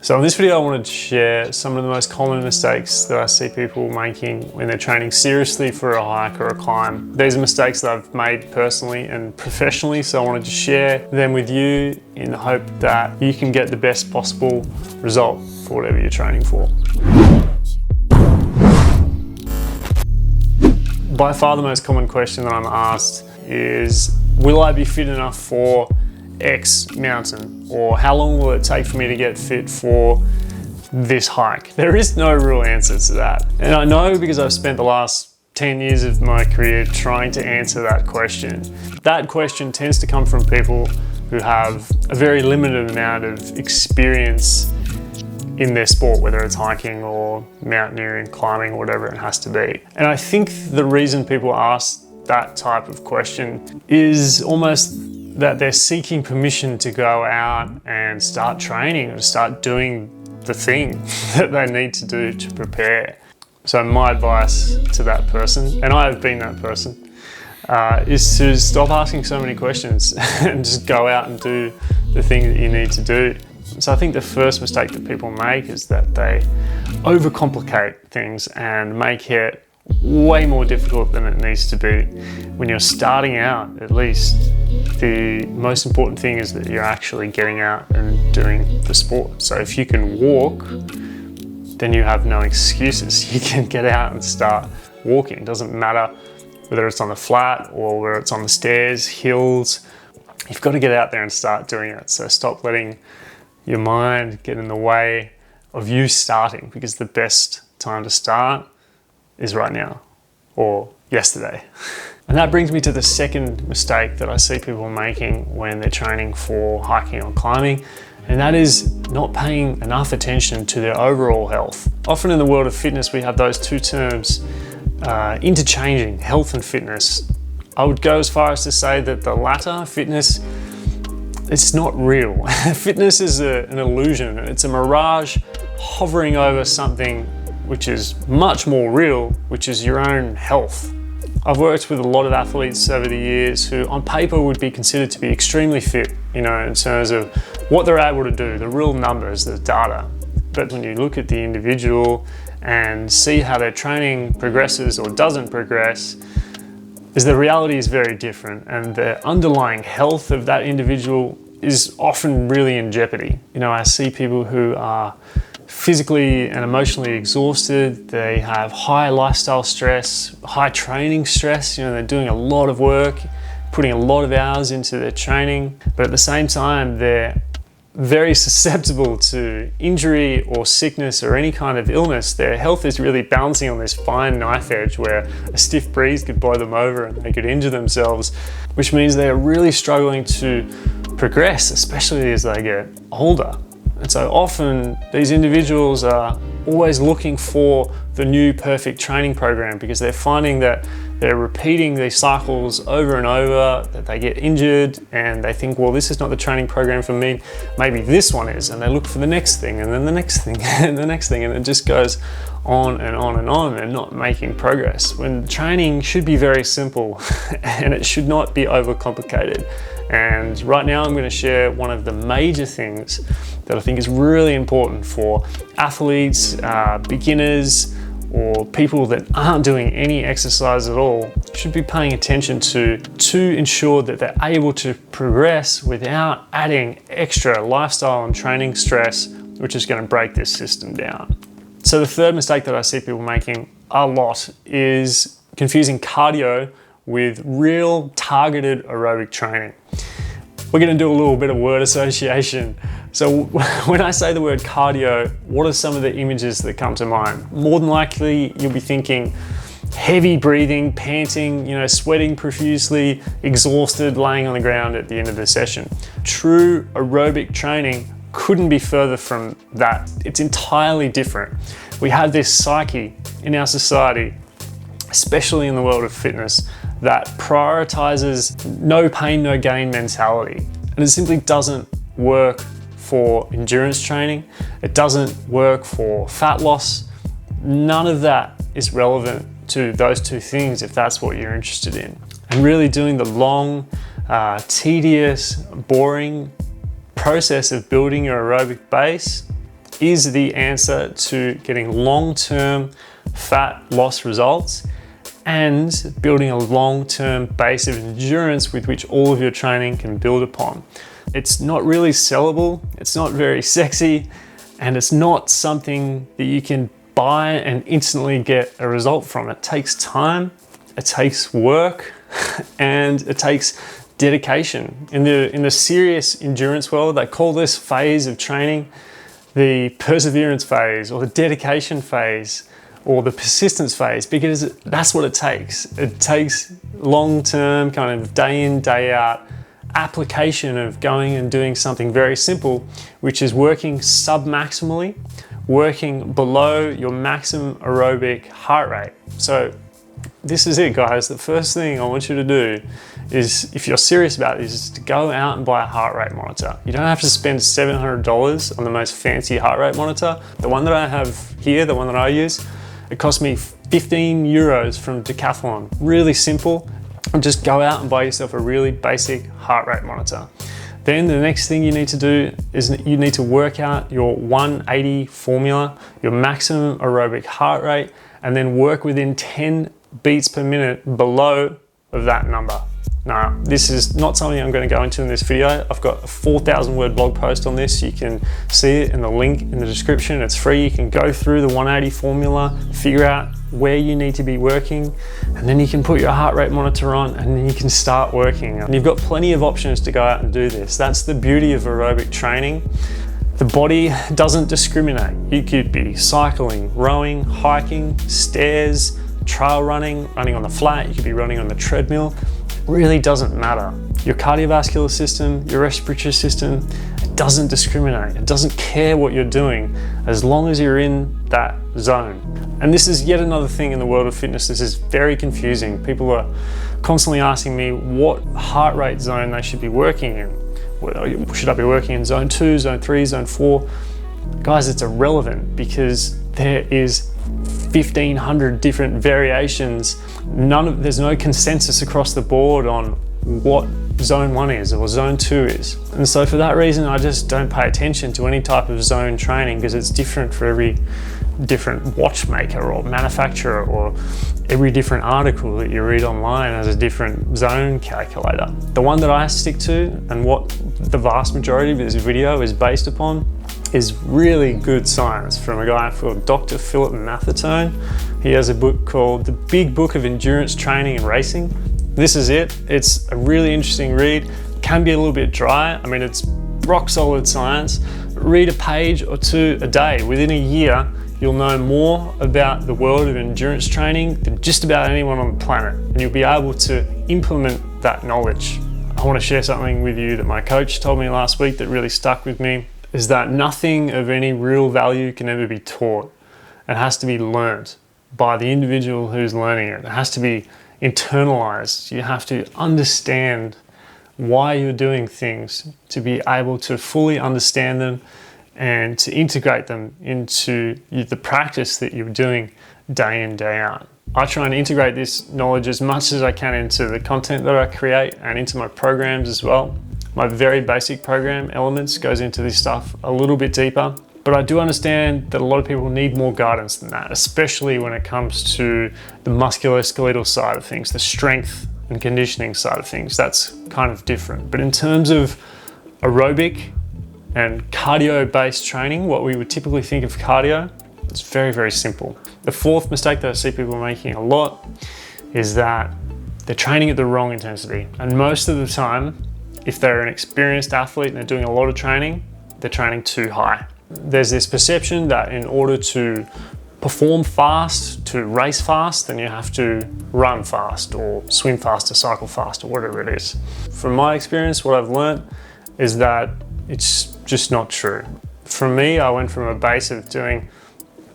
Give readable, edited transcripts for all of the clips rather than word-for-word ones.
So in this video I wanted to share some of the most common mistakes that I see people making when they're training seriously for a hike or a climb. These are mistakes that I've made personally and professionally, so I wanted to share them with you in the hope that you can get the best possible result for whatever you're training for. By far the most common question that I'm asked is, will I be fit enough for X mountain? Or how long will it take for me to get fit for this hike? There is no real answer to that. And I know because I've spent the last 10 years of my career trying to answer that question. That question tends to come from people who have a very limited amount of experience in their sport, whether it's hiking or mountaineering, climbing, or whatever it has to be. And I think the reason people ask that type of question is almost that they're seeking permission to go out and start training or start doing the thing that they need to do to prepare. So my advice to that person, and I have been that person, is to stop asking so many questions and just go out and do the thing that you need to do. So I think the first mistake that people make is that they overcomplicate things and make it way more difficult than it needs to be. When you're starting out, at least, the most important thing is that you're actually getting out and doing the sport. So if you can walk, then you have no excuses. You can get out and start walking. It doesn't matter whether it's on the flat or whether it's on the stairs, hills. You've got to get out there and start doing it. So stop letting your mind get in the way of you starting, because the best time to start is right now or yesterday. And that brings me to the second mistake that I see people making when they're training for hiking or climbing, and that is not paying enough attention to their overall health. Often in the world of fitness, we have those two terms interchanging, health and fitness. I would go as far as to say that the latter, fitness, it's not real. Fitness is an illusion. It's a mirage hovering over something which is much more real, which is your own health. I've worked with a lot of athletes over the years who on paper would be considered to be extremely fit, in terms of what they're able to do, the real numbers, the data. But when you look at the individual and see how their training progresses or doesn't progress, the reality is very different, and the underlying health of that individual is often really in jeopardy. I see people who are physically and emotionally exhausted. They have high lifestyle stress, high training stress. They're doing a lot of work, putting a lot of hours into their training, but at the same time, they're very susceptible to injury or sickness or any kind of illness. Their health is really balancing on this fine knife edge where a stiff breeze could blow them over and they could injure themselves, which means they're really struggling to progress, especially as they get older. And so often these individuals are always looking for the new perfect training program, because they're finding that they're repeating these cycles over and over, that they get injured and they think, well, this is not the training program for me, maybe this one is, and they look for the next thing and then the next thing and the next thing, and it just goes on and on and on. They're not making progress, when training should be very simple and it should not be overcomplicated. And right now I'm going to share one of the major things that I think is really important for athletes, beginners, or people that aren't doing any exercise at all should be paying attention to ensure that they're able to progress without adding extra lifestyle and training stress, which is going to break this system down. So the third mistake that I see people making a lot is confusing cardio with real targeted aerobic training. We're going to do a little bit of word association. So when I say the word cardio, what are some of the images that come to mind? More than likely, you'll be thinking heavy breathing, panting, sweating profusely, exhausted, laying on the ground at the end of the session. True aerobic training couldn't be further from that. It's entirely different. We have this psyche in our society, especially in the world of fitness, that prioritizes no pain, no gain mentality. And it simply doesn't work for endurance training. It doesn't work for fat loss. None of that is relevant to those two things if that's what you're interested in. And really doing the long, tedious, boring process of building your aerobic base is the answer to getting long-term fat loss results and building a long-term base of endurance with which all of your training can build upon. It's not really sellable, it's not very sexy, and it's not something that you can buy and instantly get a result from. It takes time, it takes work, and it takes dedication. In the serious endurance world, they call this phase of training the perseverance phase, or the dedication phase, or the persistence phase, because that's what it takes. It takes long-term, kind of day in, day out application of going and doing something very simple, which is working sub-maximally, working below your maximum aerobic heart rate. So this is it, guys. The first thing I want you to do is, if you're serious about this, is to go out and buy a heart rate monitor. You don't have to spend $700 on the most fancy heart rate monitor. The one that I have here, the one that I use, it cost me 15 euros from Decathlon. Really simple. And just go out and buy yourself a really basic heart rate monitor. Then the next thing you need to do is you need to work out your 180 formula, your maximum aerobic heart rate, and then work within 10 beats per minute below of that number. Now, this is not something I'm going to go into in this video. I've got a 4,000 word blog post on this. You can see it in the link in the description. It's free. You can go through the 180 formula, figure out where you need to be working, and then you can put your heart rate monitor on, and then you can start working. And you've got plenty of options to go out and do this. That's the beauty of aerobic training. The body doesn't discriminate. You could be cycling, rowing, hiking, stairs, trail running, running on the flat. You could be running on the treadmill. Really doesn't matter. Your cardiovascular system, your respiratory system, it doesn't discriminate. It doesn't care what you're doing as long as you're in that zone. And this is yet another thing in the world of fitness. This is very confusing. People are constantly asking me what heart rate zone they should be working in. Should I be working in zone 2, zone 3, zone 4? Guys, it's irrelevant, because there is 1,500 different variations. There's no consensus across the board on what zone 1 is or zone 2 is. And so for that reason, I just don't pay attention to any type of zone training, because it's different for every different watchmaker or manufacturer, or every different article that you read online has a different zone calculator. The one that I stick to, and what the vast majority of this video is based upon, is really good science from a guy called Dr. Philip Maffetone. He has a book called The Big Book of Endurance Training and Racing. This is it. It's a really interesting read. It can be a little bit dry. I mean, it's rock solid science. Read a page or two a day. Within a year, you'll know more about the world of endurance training than just about anyone on the planet, and you'll be able to implement that knowledge. I want to share something with you that my coach told me last week that really stuck with me, is that nothing of any real value can ever be taught. It has to be learnt by the individual who's learning it. It has to be internalized. You have to understand why you're doing things to be able to fully understand them and to integrate them into the practice that you're doing day in, day out. I try and integrate this knowledge as much as I can into the content that I create and into my programs as well. My very basic program Elements goes into this stuff a little bit deeper, but I do understand that a lot of people need more guidance than that, especially when it comes to the musculoskeletal side of things, the strength and conditioning side of things. That's kind of different. But in terms of aerobic and cardio-based training, what we would typically think of cardio, it's very, very simple. The fourth mistake that I see people making a lot is that they're training at the wrong intensity. And most of the time, if they're an experienced athlete and they're doing a lot of training, they're training too high. There's this perception that in order to perform fast, to race fast, then you have to run fast or swim fast or cycle fast or whatever it is. From my experience, what I've learned is that it's just not true. For me, I went from a base of doing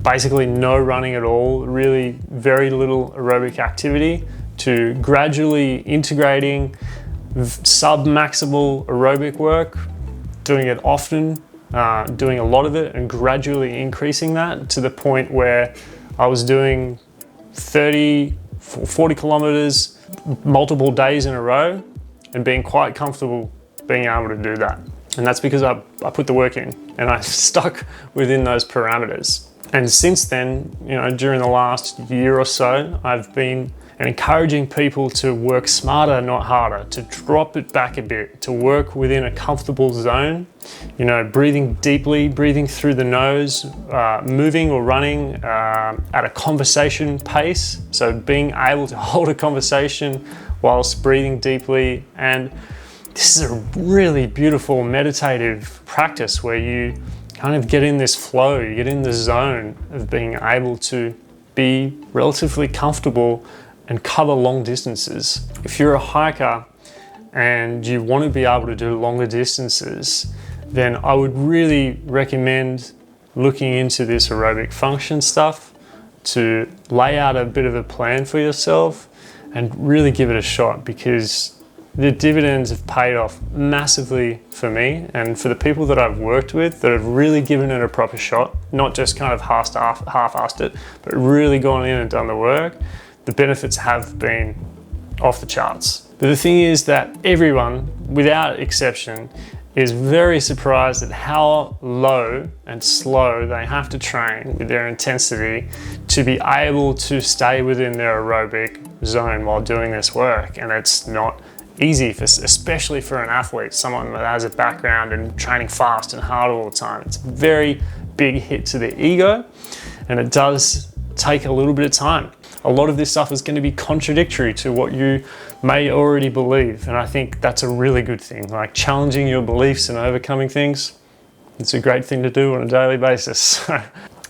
basically no running at all, really very little aerobic activity, to gradually integrating sub-maximal aerobic work, doing it often, doing a lot of it, and gradually increasing that to the point where I was doing 30, 40 kilometers multiple days in a row and being quite comfortable being able to do that. And that's because I put the work in and I stuck within those parameters. And since then, during the last year or so, I've been encouraging people to work smarter, not harder, to drop it back a bit, to work within a comfortable zone, breathing deeply, breathing through the nose, moving or running at a conversation pace. So being able to hold a conversation whilst breathing deeply. And this is a really beautiful meditative practice where you kind of get in this flow, you get in the zone of being able to be relatively comfortable and cover long distances. If you're a hiker and you want to be able to do longer distances, then I would really recommend looking into this aerobic function stuff to lay out a bit of a plan for yourself and really give it a shot, because the dividends have paid off massively for me and for the people that I've worked with that have really given it a proper shot, not just kind of half-assed it, but really gone in and done the work. The benefits have been off the charts. But the thing is that everyone, without exception, is very surprised at how low and slow they have to train with their intensity to be able to stay within their aerobic zone while doing this work. And it's not easy, especially for an athlete, someone that has a background in training fast and hard all the time. It's a very big hit to the ego, and it does take a little bit of time. A lot of this stuff is going to be contradictory to what you may already believe, and I think that's a really good thing. Like challenging your beliefs and overcoming things, it's a great thing to do on a daily basis.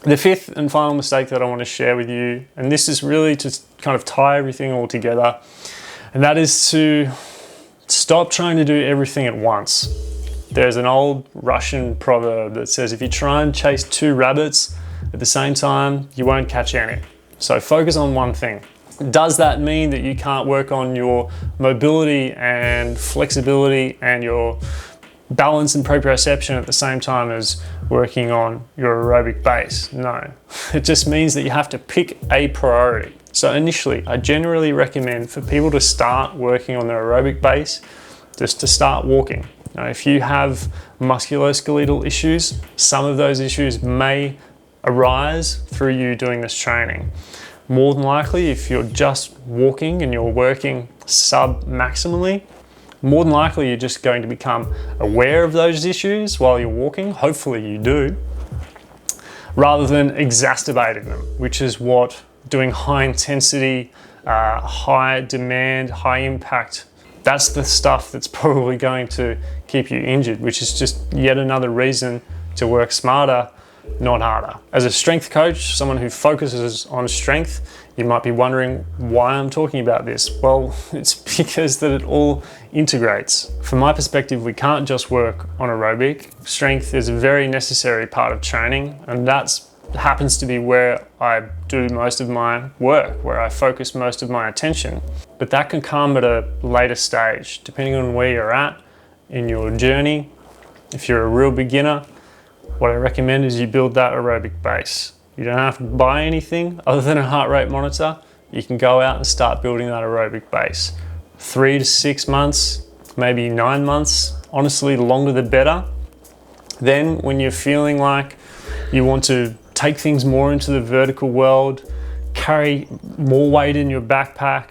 The fifth and final mistake that I want to share with you, and this is really to kind of tie everything all together, and that is to stop trying to do everything at once. There's an old Russian proverb that says, if you try and chase two rabbits at the same time, you won't catch any. So focus on one thing. Does that mean that you can't work on your mobility and flexibility and your balance and proprioception at the same time as working on your aerobic base? No. It just means that you have to pick a priority. So initially, I generally recommend for people to start working on their aerobic base, just to start walking. Now, if you have musculoskeletal issues, some of those issues may arise through you doing this training. More than likely, if you're just walking and you're working sub-maximally, more than likely you're just going to become aware of those issues while you're walking. Hopefully you do, rather than exacerbating them, which is what doing high intensity, high demand, high impact, that's the stuff that's probably going to keep you injured, which is just yet another reason to work smarter, not harder. As a strength coach, someone who focuses on strength, you might be wondering why I'm talking about this. Well, it's because that it all integrates. From my perspective, we can't just work on aerobic. Strength is a very necessary part of training, and that's happens to be where I do most of my work, where I focus most of my attention. But that can come at a later stage, depending on where you're at in your journey. If you're a real beginner, what I recommend is you build that aerobic base. You don't have to buy anything other than a heart rate monitor. You can go out and start building that aerobic base. 3 to 6 months, maybe 9 months, honestly, the longer the better. Then when you're feeling like you want to take things more into the vertical world, carry more weight in your backpack,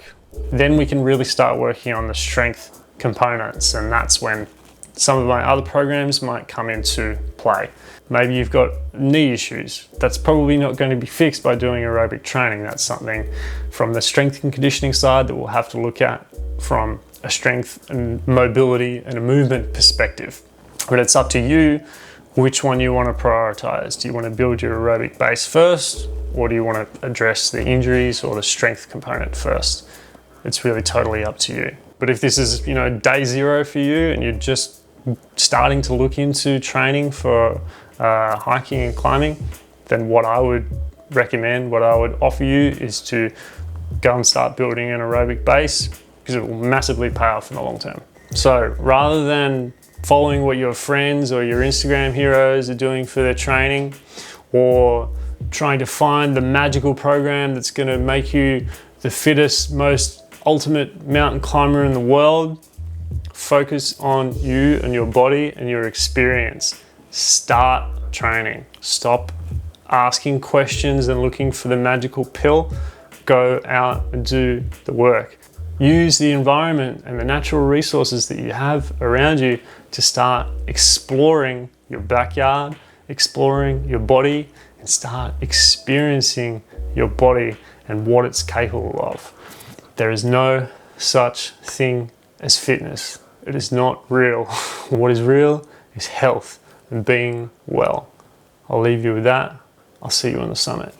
then we can really start working on the strength components, and that's when some of my other programs might come into play. Maybe you've got knee issues. That's probably not going to be fixed by doing aerobic training. That's something from the strength and conditioning side that we'll have to look at from a strength and mobility and a movement perspective. But it's up to you which one you want to prioritize. Do you want to build your aerobic base first, or do you want to address the injuries or the strength component first? It's really totally up to you. But if this is, day zero for you and you're just starting to look into training for hiking and climbing, then what I would recommend, what I would offer you is to go and start building an aerobic base, because it will massively pay off in the long term. So rather than following what your friends or your Instagram heroes are doing for their training, or trying to find the magical program that's going to make you the fittest, most ultimate mountain climber in the world, Focus on you and your body and your experience. Start training. Stop asking questions and looking for the magical pill. Go out and do the work. Use the environment and the natural resources that you have around you to start exploring your backyard, exploring your body, and start experiencing your body and what it's capable of. There is no such thing as fitness. It is not real. What is real is health and being well. I'll leave you with that. I'll see you on the summit.